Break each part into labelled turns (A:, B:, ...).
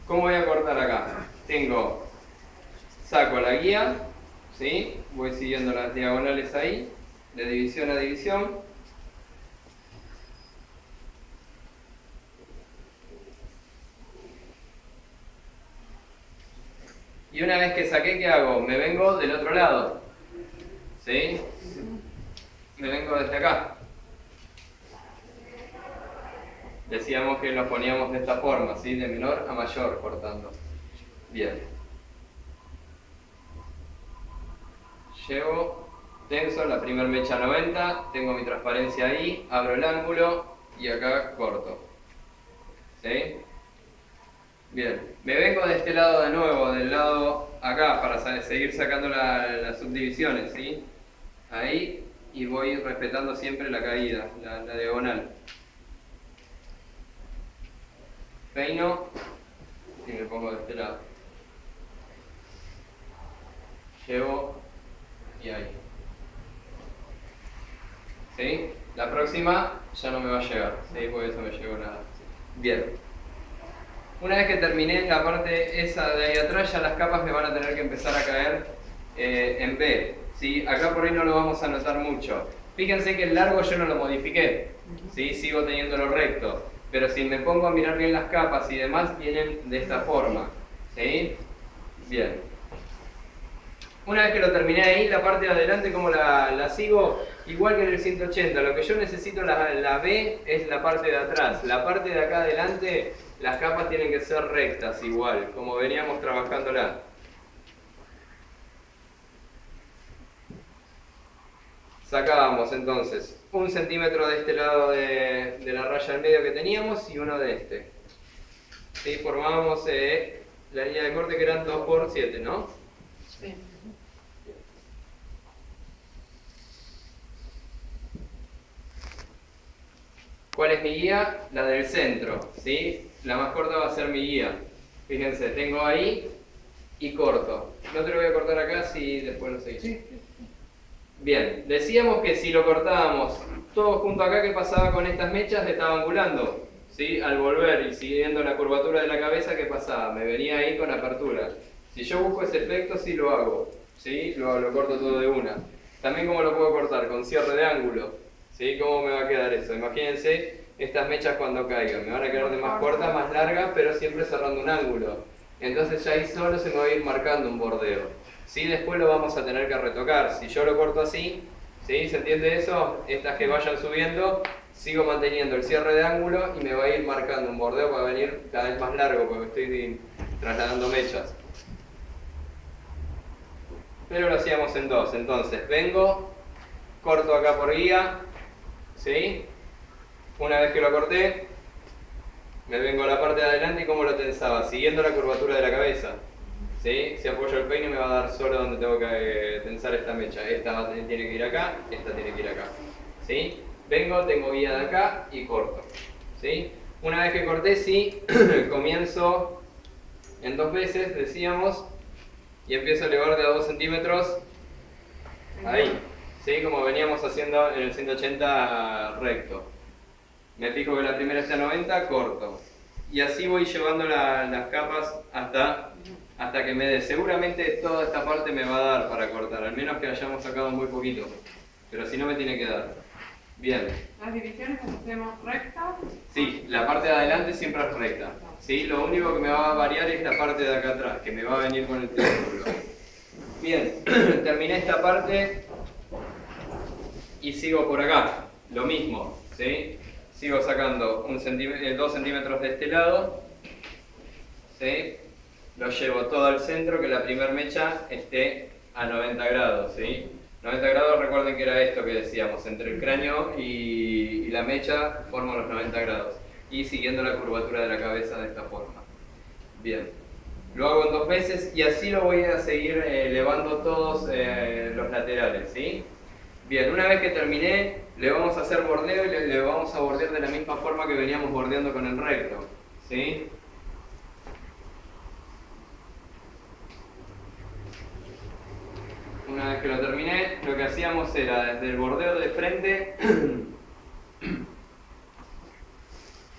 A: ¿Cómo voy a cortar acá? Saco la guía, ¿sí? Voy siguiendo las diagonales ahí, de división a división. Y una vez que saqué, ¿qué hago? Me vengo del otro lado, ¿sí? Me vengo desde acá. Decíamos que nos poníamos de esta forma, ¿sí? De menor a mayor, cortando. Bien. Llevo tenso la primer mecha 90, tengo mi transparencia ahí, abro el ángulo y acá corto. ¿Sí? Bien. Me vengo de este lado de nuevo, del lado acá, para seguir sacando las subdivisiones, ¿sí? Ahí, y voy respetando siempre la caída, la diagonal. Peino y me pongo de este lado. Llevo y ahí. ¿Sí? La próxima ya no me va a llegar, ¿sí? Porque eso me llegó nada. Bien. Una vez que terminé la parte esa de ahí atrás, ya las capas me van a tener que empezar a caer en B, ¿sí? Acá por ahí no lo vamos a notar mucho. Fíjense que el largo yo no lo modifiqué, ¿sí? Sigo teniéndolo recto. Pero si me pongo a mirar bien las capas y demás, vienen de esta forma, ¿sí? Bien. Una vez que lo terminé ahí, la parte de adelante, ¿cómo la sigo? Igual que en el 180, lo que yo necesito, la B, es la parte de atrás. La parte de acá adelante, las capas tienen que ser rectas igual, como veníamos trabajándola. Sacábamos entonces 1 centímetro de este lado de la raya al medio que teníamos y uno de este. ¿Sí? Formábamos la línea de corte que eran 2 por 7, ¿no?
B: Sí.
A: ¿Cuál es mi guía? La del centro, ¿sí? La más corta va a ser mi guía. Fíjense, tengo ahí y corto. No te lo voy a cortar acá si después lo seguís.
B: Sí.
A: Bien, decíamos que si lo cortábamos todo junto acá, ¿qué pasaba con estas mechas? Estaba angulando, ¿sí? Al volver y siguiendo la curvatura de la cabeza, ¿qué pasaba? Me venía ahí con apertura. Si yo busco ese efecto, sí lo hago, ¿sí? Lo corto todo de una. También, ¿cómo lo puedo cortar? Con cierre de ángulo, ¿sí? ¿Cómo me va a quedar eso? Imagínense estas mechas cuando caigan. Me van a quedar de más cortas, más largas, pero siempre cerrando un ángulo. Entonces ya ahí solo se me va a ir marcando un bordeo. ¿Sí? Después lo vamos a tener que retocar. Si yo lo corto así, ¿sí? ¿Se entiende eso? Estas que vayan subiendo, sigo manteniendo el cierre de ángulo y me va a ir marcando un bordeo para venir cada vez más largo porque estoy trasladando mechas. Pero lo hacíamos en dos. Entonces, vengo, corto acá por guía, ¿sí? Una vez que lo corté, me vengo a la parte de adelante y ¿cómo lo tensaba? Siguiendo la curvatura de la cabeza. ¿Sí? Si apoyo el peine me va a dar solo donde tengo que tensar esta mecha. Esta tiene que ir acá, esta tiene que ir acá. ¿Sí? Vengo, tengo guía de acá y corto. ¿Sí? Una vez que corté, sí, comienzo en 2 veces, decíamos, y empiezo a elevar de a 2 centímetros ahí. ¿Sí? Como veníamos haciendo en el 180 recto. Me fijo que la primera está a 90, corto. Y así voy llevando las capas hasta que me dé. Seguramente toda esta parte me va a dar para cortar, al menos que hayamos sacado muy poquito. Pero si no me tiene que dar. Bien.
B: ¿Las divisiones las hacemos rectas?
A: Sí, la parte de adelante siempre es recta. ¿Sí? Lo único que me va a variar es la parte de acá atrás, que me va a venir con el triángulo. Bien, terminé esta parte y sigo por acá. Lo mismo, ¿sí? Sigo sacando 2 centímetros de este lado, ¿sí? Lo llevo todo al centro, que la primer mecha esté a 90 grados, ¿sí? 90 grados, recuerden que era esto que decíamos, entre el cráneo y la mecha forman los 90 grados. Y siguiendo la curvatura de la cabeza de esta forma. Bien. Lo hago en 2 veces y así lo voy a seguir elevando todos los laterales, ¿sí? Bien, una vez que terminé, le vamos a hacer bordeo y le vamos a bordear de la misma forma que veníamos bordeando con el recto, ¿sí? Una vez que lo terminé, lo que hacíamos era desde el bordeo de frente,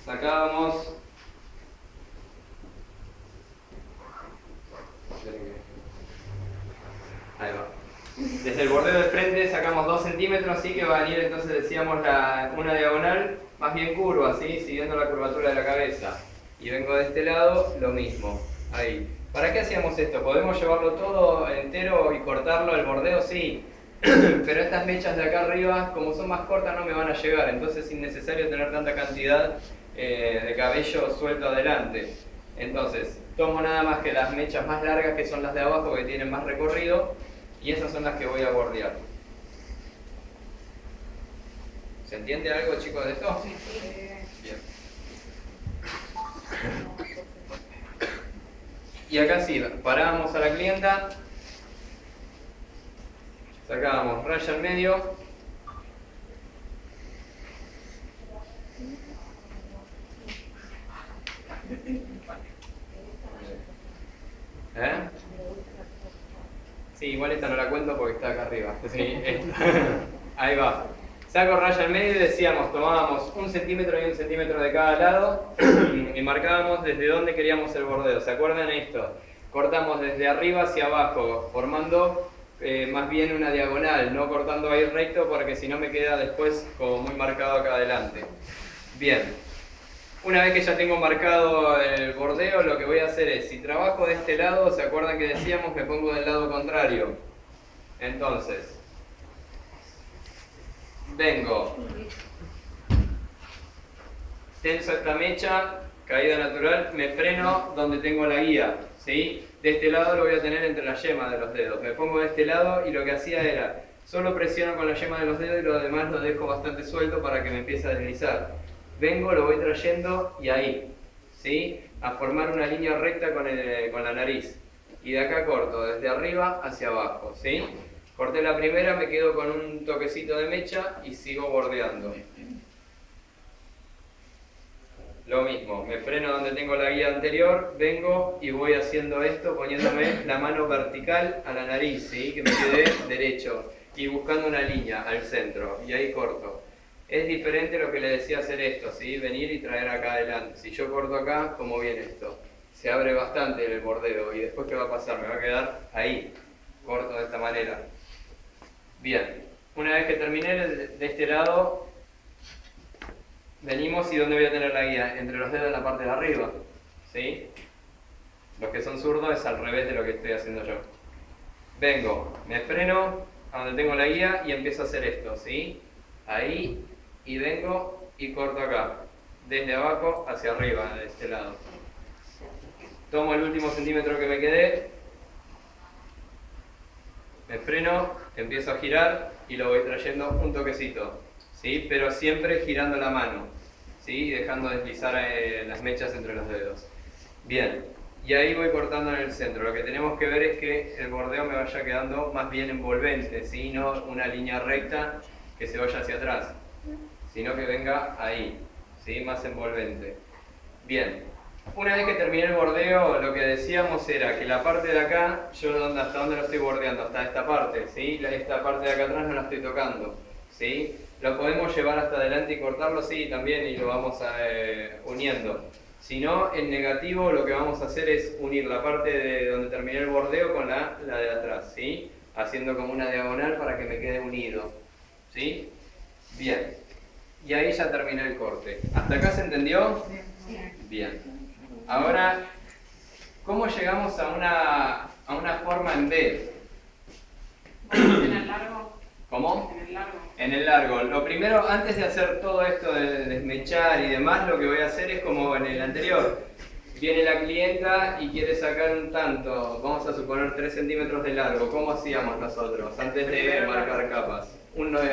A: sacábamos Ahí va. Desde el bordeo del frente sacamos 2 centímetros, así que va a venir entonces decíamos una diagonal más bien curva, ¿sí? Siguiendo la curvatura de la cabeza. Y vengo de este lado, lo mismo. Ahí. ¿Para qué hacíamos esto? ¿Podemos llevarlo todo entero y cortarlo al bordeo? Sí. Pero estas mechas de acá arriba, como son más cortas, no me van a llegar. Entonces es innecesario tener tanta cantidad de cabello suelto adelante. Entonces, tomo nada más que las mechas más largas, que son las de abajo, que tienen más recorrido, y esas son las que voy a bordear. ¿Se entiende algo, chicos, de esto? Bien. Y acá sí, parábamos a la clienta, sacábamos raya al medio, Sí, igual esta no la cuento porque está acá arriba. Sí, ahí va. Saco raya al medio y decíamos, tomábamos 1 centímetro y 1 centímetro de cada lado y marcábamos desde dónde queríamos el bordeo. ¿Se acuerdan esto? Cortamos desde arriba hacia abajo, formando más bien una diagonal, no cortando ahí recto porque si no me queda después como muy marcado acá adelante. Bien. Una vez que ya tengo marcado el bordeo, lo que voy a hacer es, si trabajo de este lado, ¿se acuerdan que decíamos me pongo del lado contrario? Entonces, vengo, tenso esta mecha, caída natural, me freno donde tengo la guía, ¿sí? De este lado lo voy a tener entre las yemas de los dedos. Me pongo de este lado y lo que hacía era, solo presiono con la yema de los dedos y lo demás lo dejo bastante suelto para que me empiece a deslizar. Vengo, lo voy trayendo y ahí, ¿sí? A formar una línea recta con la nariz. Y de acá corto, desde arriba hacia abajo, ¿sí? Corté la primera, me quedo con un toquecito de mecha y sigo bordeando. Lo mismo, me freno donde tengo la guía anterior, vengo y voy haciendo esto poniéndome la mano vertical a la nariz, ¿sí? Que me quede derecho y buscando una línea al centro y ahí corto. Es diferente lo que le decía hacer esto, ¿sí? Venir y traer acá adelante. Si yo corto acá, ¿cómo viene esto? Se abre bastante el bordeo y después ¿qué va a pasar? Me va a quedar ahí, corto de esta manera. Bien, una vez que terminé de este lado, venimos y ¿dónde voy a tener la guía? Entre los dedos en la parte de arriba, ¿sí? Los que son zurdos es al revés de lo que estoy haciendo yo. Vengo, me freno a donde tengo la guía y empiezo a hacer esto, ¿sí? Ahí, y vengo y corto acá, desde abajo hacia arriba, de este lado. Tomo el último centímetro que me quedé, me freno, empiezo a girar y lo voy trayendo un toquecito, ¿sí? Pero siempre girando la mano, ¿sí? Dejando deslizar las mechas entre los dedos. Bien, y ahí voy cortando en el centro. Lo que tenemos que ver es que el bordeo me vaya quedando más bien envolvente, ¿sí? No una línea recta que se vaya hacia atrás, sino que venga ahí, ¿sí? Más envolvente. Bien, una vez que terminé el bordeo, lo que decíamos era que la parte de acá, yo hasta dónde lo estoy bordeando, hasta esta parte, ¿sí? Esta parte de acá atrás no la estoy tocando, ¿sí? Lo podemos llevar hasta adelante y cortarlo, sí, también, y lo vamos uniendo. Si no, en negativo lo que vamos a hacer es unir la parte de donde terminé el bordeo con la de atrás, ¿sí? Haciendo como una diagonal para que me quede unido, ¿sí? Bien. Y ahí ya terminé el corte. ¿Hasta acá se entendió? Bien. Ahora, ¿cómo llegamos a una forma en B?
B: ¿En el largo?
A: ¿Cómo?
B: En el largo.
A: En el largo. Lo primero, antes de hacer todo esto de desmechar y demás, lo que voy a hacer es como en el anterior. Viene la clienta y quiere sacar un tanto, vamos a suponer 3 centímetros de largo. ¿Cómo hacíamos nosotros antes de marcar capas?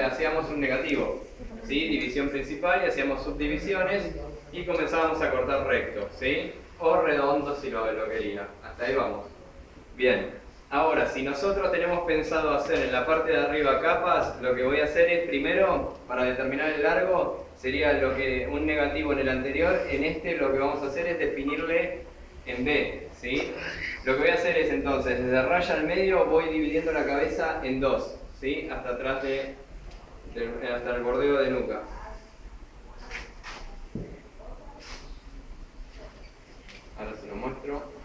A: Hacíamos un negativo, ¿sí? División principal y hacíamos subdivisiones y comenzábamos a cortar recto, ¿sí? O redondo si lo quería. Hasta ahí vamos. Bien. Ahora, si nosotros tenemos pensado hacer en la parte de arriba capas, lo que voy a hacer es primero, para determinar el largo, sería un negativo en el anterior. En este lo que vamos a hacer es definirle en B, ¿sí? Lo que voy a hacer es entonces, desde raya al medio voy dividiendo la cabeza en 2, ¿sí? Hasta atrás hasta el bordeo de nuca. Ahora se lo muestro.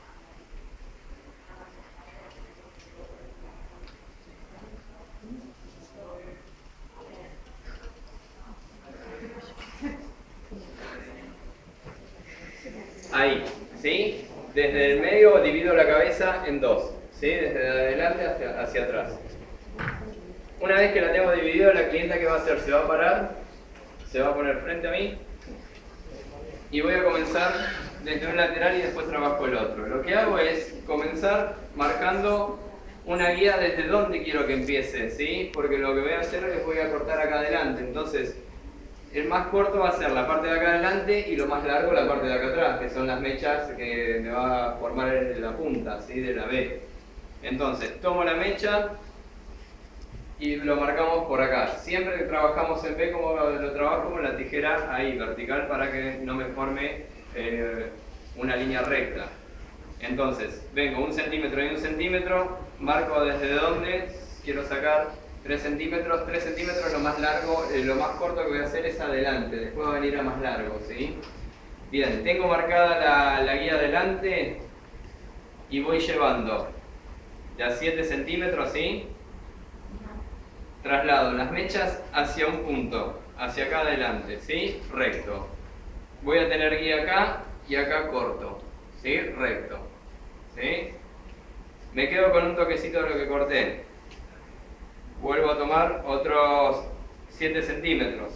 A: ahí, ¿sí? Desde el medio divido la cabeza en dos, ¿sí? Desde adelante hacia atrás. Una vez que la tengo dividida, la clienta, ¿qué va a hacer? Se va a parar, se va a poner frente a mí y voy a comenzar desde un lateral y después trabajo el otro. Lo que hago es comenzar marcando una guía desde donde quiero que empiece, ¿sí? Porque lo que voy a hacer es voy a cortar acá adelante. Entonces, el más corto va a ser la parte de acá adelante y lo más largo la parte de acá atrás, que son las mechas que me va a formar la punta, ¿sí? De la B. Entonces, tomo la mecha y lo marcamos por acá. Siempre que trabajamos en B, como lo trabajo con la tijera ahí, vertical, para que no me forme una línea recta. Entonces, vengo 1 centímetro y 1 centímetro, marco desde donde quiero sacar 3 centímetros lo más largo, lo más corto que voy a hacer es adelante, después va a venir a más largo, ¿sí? Bien, tengo marcada la guía adelante y voy llevando ya 7 centímetros, ¿sí? Traslado las mechas hacia un punto, hacia acá adelante, ¿sí? Recto. Voy a tener guía acá y acá corto, ¿sí? Recto, ¿sí? Me quedo con un toquecito de lo que corté. Vuelvo a tomar otros 7 centímetros.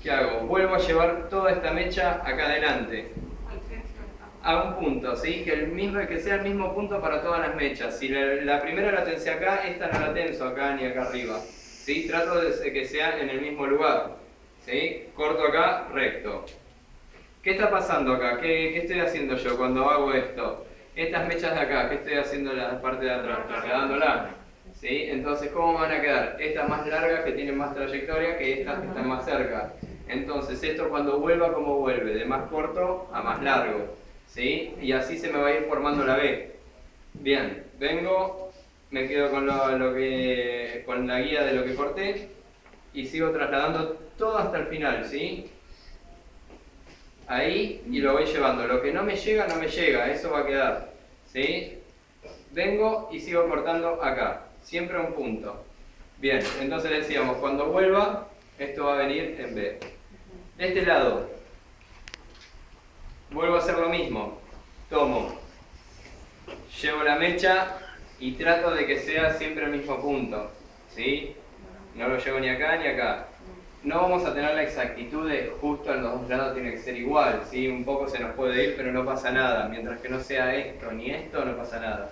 A: ¿Qué hago? Vuelvo a llevar toda esta mecha acá adelante. A un punto, ¿sí? Que sea el mismo punto para todas las mechas. Si la primera la tensé acá, esta no la tenso acá ni acá arriba, ¿sí? Trato de que sea en el mismo lugar, ¿sí? Corto acá, recto. ¿Qué está pasando acá? ¿Qué estoy haciendo yo cuando hago esto? Estas mechas de acá, ¿qué estoy haciendo en la parte de atrás? Trasladándola, ¿sí? Entonces, ¿cómo van a quedar? Estas más largas que tienen más trayectoria que estas que están más cerca. Entonces, esto cuando vuelva, ¿cómo vuelve? De más corto a más largo, ¿sí? Y así se me va a ir formando la B. Bien, vengo, me quedo con con la guía de lo que corté y sigo trasladando todo hasta el final, ¿sí? Ahí, y lo voy llevando. Lo que no me llega, no me llega, eso va a quedar, ¿sí? Vengo y sigo cortando acá, siempre a un punto. Bien, entonces decíamos, cuando vuelva, esto va a venir en B. De este lado, vuelvo a hacer lo mismo. Tomo, llevo la mecha y trato de que sea siempre el mismo punto, ¿sí? No lo llevo ni acá ni acá. No vamos a tener la exactitud de justo en los dos lados tiene que ser igual, ¿sí? Un poco se nos puede ir, pero no pasa nada. Mientras que no sea esto ni esto, no pasa nada.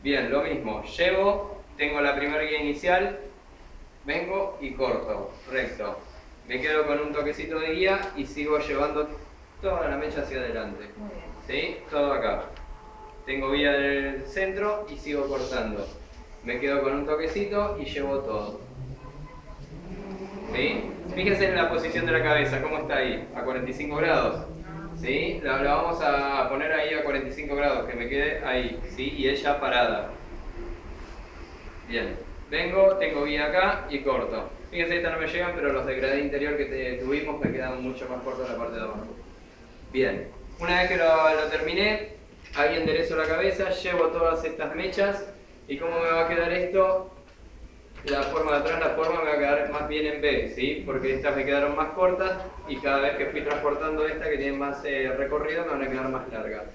A: Bien, lo mismo. Llevo, tengo la primera guía inicial, vengo y corto, recto. Me quedo con un toquecito de guía y sigo llevando toda la mecha hacia adelante, ¿sí? Todo acá. Tengo guía del centro y sigo cortando. Me quedo con un toquecito y llevo todo. ¿Sí? Fíjense en la posición de la cabeza, ¿cómo está ahí? A 45 grados. ¿Sí? La vamos a poner ahí a 45 grados, que me quede ahí, ¿sí? Y ella parada. Bien. Vengo, tengo guía acá y corto. Fíjense, estas no me llegan, pero los degradés interior que tuvimos me quedan mucho más cortos en la parte de abajo. Bien. Una vez que lo terminé, ahí enderezo la cabeza, llevo todas estas mechas. ¿Y cómo me va a quedar esto? La forma de atrás, la forma me va a quedar más bien en B, ¿sí? Porque estas me quedaron más cortas y cada vez que fui transportando esta que tiene más recorrido me van a quedar más largas.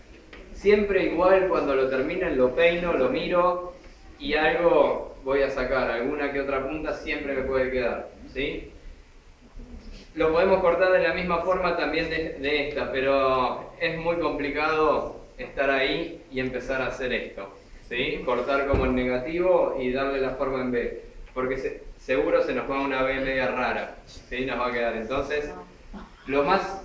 A: Siempre igual, cuando lo terminen lo peino, lo miro y algo voy a sacar, alguna que otra punta siempre me puede quedar, ¿sí? Lo podemos cortar de la misma forma también de esta, pero es muy complicado estar ahí y empezar a hacer esto, ¿sí? Cortar como en negativo y darle la forma en B. Porque seguro se nos va una B media rara, ¿sí? Nos va a quedar. Entonces, lo más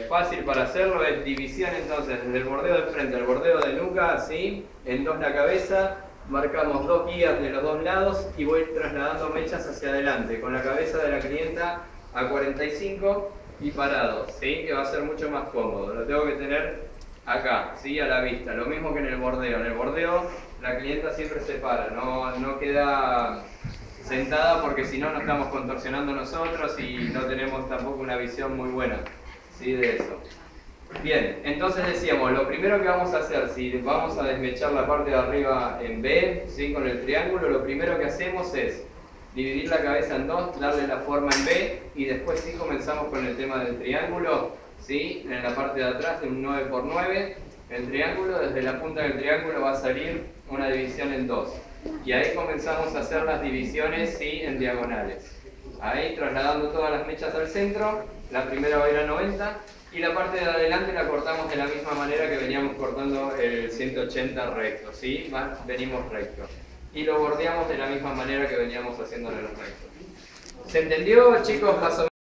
A: fácil para hacerlo es división, entonces, desde el bordeo de frente al bordeo de nuca, ¿sí? En dos la cabeza, marcamos dos guías de los dos lados y voy trasladando mechas hacia adelante, con la cabeza de la clienta a 45 y parado, ¿sí? Que va a ser mucho más cómodo. Lo tengo que tener acá, ¿sí? A la vista. Lo mismo que en el bordeo. En el bordeo, la clienta siempre se para, no queda sentada porque si no nos estamos contorsionando nosotros y no tenemos tampoco una visión muy buena, ¿sí? De eso. Bien, entonces decíamos, lo primero que vamos a hacer, si vamos a desmechar la parte de arriba en B, ¿sí? Con el triángulo, lo primero que hacemos es dividir la cabeza en dos, darle la forma en B y después sí comenzamos con el tema del triángulo, ¿sí? En la parte de atrás de un 9 por 9. El triángulo, desde la punta del triángulo va a salir una división en 2. Y ahí comenzamos a hacer las divisiones, ¿sí? En diagonales. Ahí trasladando todas las mechas al centro, la primera va a ir a 90 y la parte de adelante la cortamos de la misma manera que veníamos cortando el 180 recto, ¿sí? Venimos recto. Y lo bordeamos de la misma manera que veníamos haciendo en los rectos. ¿Se entendió, chicos, más o menos?